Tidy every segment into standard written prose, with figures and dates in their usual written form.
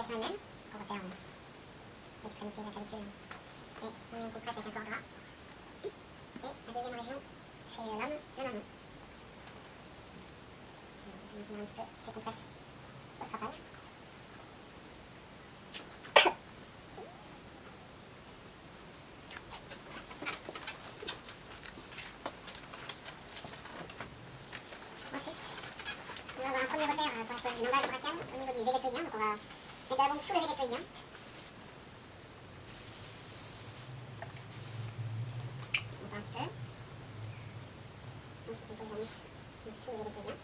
l'articulation elle-même, qu'on repère l'extrémité de la clavicule et on met une compresse avec un corps gras. Et la deuxième région chez l'homme, le mamelon. On va tenir un petit peu ces compresses post-rapales. Ensuite, on va avoir un premier repère pour la pose du lambage brachial au niveau du vélétoïdien. Donc on va mettre de la bombe sous le vélétoïdien. On monte un petit peu. Ensuite on pose la mousse sous le vélétoïdien.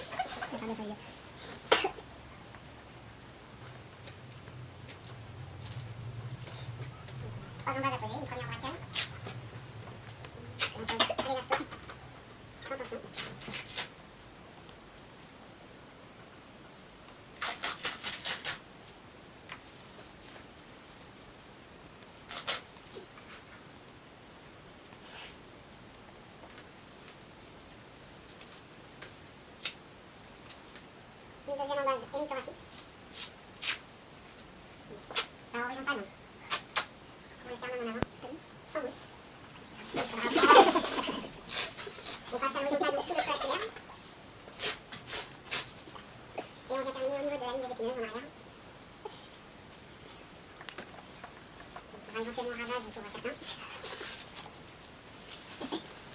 Je vais faire des olives. Trois embases à poser, une première brachiale. On pose l'élasto, sans tension. Une deuxième embase hémithoracique. C'est pas horizontal, non. Sur le sternum en avant, sans mousse. On passe à l'horizontale sous le feu axillaire. Et on vient terminer au niveau de la ligne des épineuses en arrière. Il y aura éventuellement un rasage pour certains.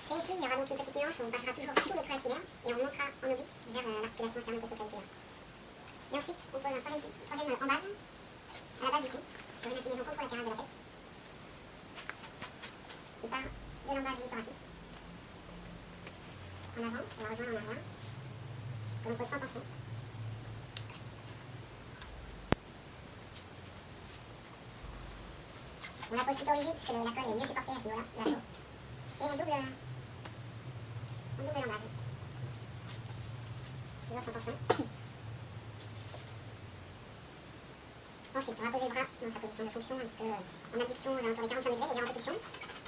Chez les filles, il y aura donc une petite nuance où on passera toujours sous le creux axillaire et on montera en oblique vers l'articulation sternocostoclaviculaire. Et ensuite, on pose un troisième embase à la base du cou, sur une inclinaison contralatérale de la tête, qui part de l'embase hémithoracique. En avant, on la rejoindre en arrière, que l'on pose sans tension. On la pose plutôt rigide, parce que la colle est mieux supportée à ce niveau-là, la peau. Et on double l'embase. Toujours sans tension. Ensuite, on va poser le bras dans sa position de fonction, un petit peu en abduction aux alentours de 45 degrés, légère impulsion,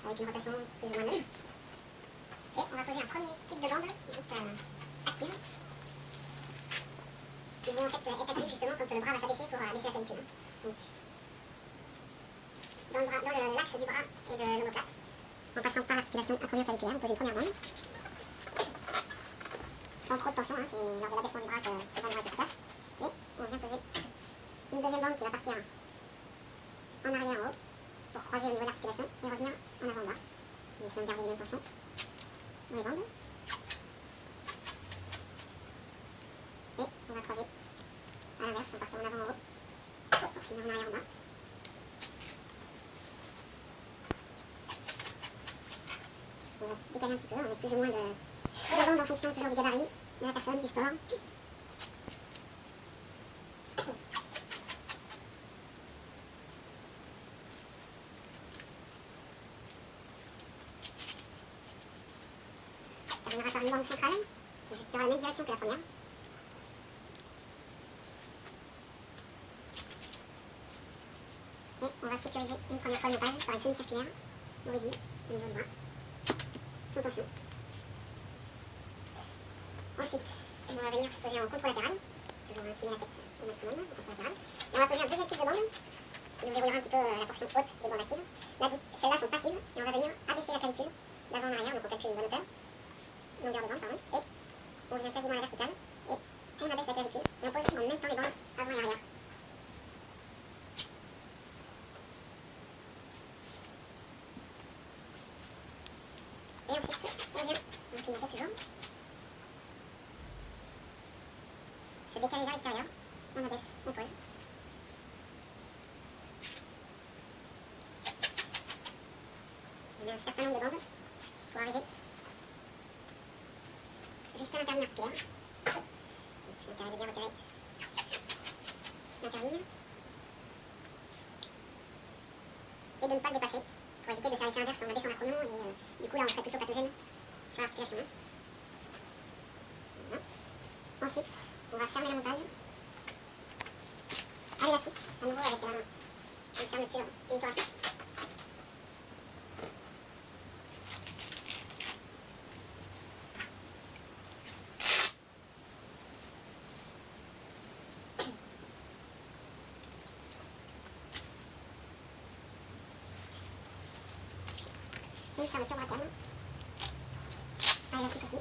avec une rotation plus ou moins neutre. Et on va poser un premier type de bande, dite active, qui vont en fait être actives justement quand le bras va s'abaisser pour baisser la clavicule. Donc, dans l'axe du bras et de l'omoplate, en passant par l'articulation acromioclaviculaire, on pose une première bande. Sans trop de tension, c'est lors de l'abaissement du bras que le bande va être efficace. Et on vient poser une deuxième bande qui va partir en arrière en haut pour croiser au niveau de l'articulation et revenir en avant en bas. J'essaie de garder les mêmes tensions dans les bandes. Et on va croiser à l'inverse en partant en avant en haut pour finir en arrière en bas. On va décaler un petit peu avec plus ou moins de bandes en fonction toujours du gabarit de la personne, du sport. On terminera par une bande centrale qui aura la même direction que la première. Et on va sécuriser une première fois le montage par une semi-circulaire origine au niveau du bras, sans tension. Ensuite, on va venir se poser en contralatéral, toujours incliner la tête au maximum, en contralatéral. Et on va poser un deuxième type de bande qui nous déroulera un petit peu la portion haute des bandes actives. Celles-là sont passives et on va venir abaisser la clavicule d'avant en arrière, donc on calcule une bonne hauteur, longueur de bande, pardon, et on vient quasiment à la verticale et on abaisse la clavicule et on pose en même temps les bandes avant et arrière. Et ensuite, on vient incliner la tête toujours. Se décaler vers l'extérieur, on abaisse, on pose. On met un certain nombre de bandes pour arriver jusqu'à l'interligne articulaire. Donc, l'intérêt de bien repérer l'interligne. Et de ne pas le dépasser pour éviter de faire l'effet inverse en abaissant l'acromion et du coup là on serait plutôt pathogène sur l'articulation. Voilà. Ensuite, on va fermer le montage à l'élastique, à nouveau avec une fermeture hémithoracique. une fermeture brachiale. Pas élastique aussi.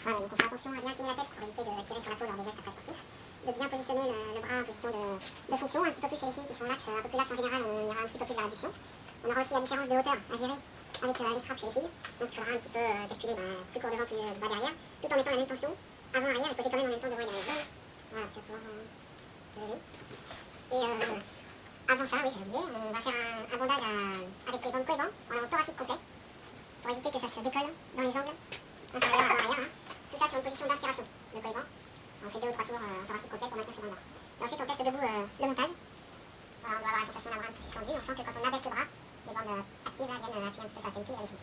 Voilà, donc on fait attention à bien incliner la tête pour éviter de tirer sur la peau lors des gestes après sportifs. De bien positionner le bras en position de fonction, un petit peu plus chez les filles qui sont laxes, un peu plus laxes en général, on ira un petit peu plus à la réduction. On aura aussi la différence de hauteur à gérer avec les straps chez les filles. Donc il faudra un petit peu calculer plus court devant, plus bas derrière, tout en mettant la même tension avant-arrière et poser quand même en même temps devant et derrière. Voilà, tu vas pouvoir te lever. Et avant ça, oui j'ai oublié, on va faire un bandage avec les bandes coébantes en thoracique complet pour éviter que ça se décolle dans les angles intérieurs avant-arrière. Hein. Tout ça sur une position d'inspiration, le coéban. On fait 2 ou 3 tours en thoracique complet pour maintenir ce bandes-là. Et ensuite on teste debout le montage. Voilà, on doit avoir la sensation d'un bras un peu suspendu, on sent que quand on abaisse le bras, les bandes actives là, viennent appuyer un petit peu sur la pellicule et la laisser.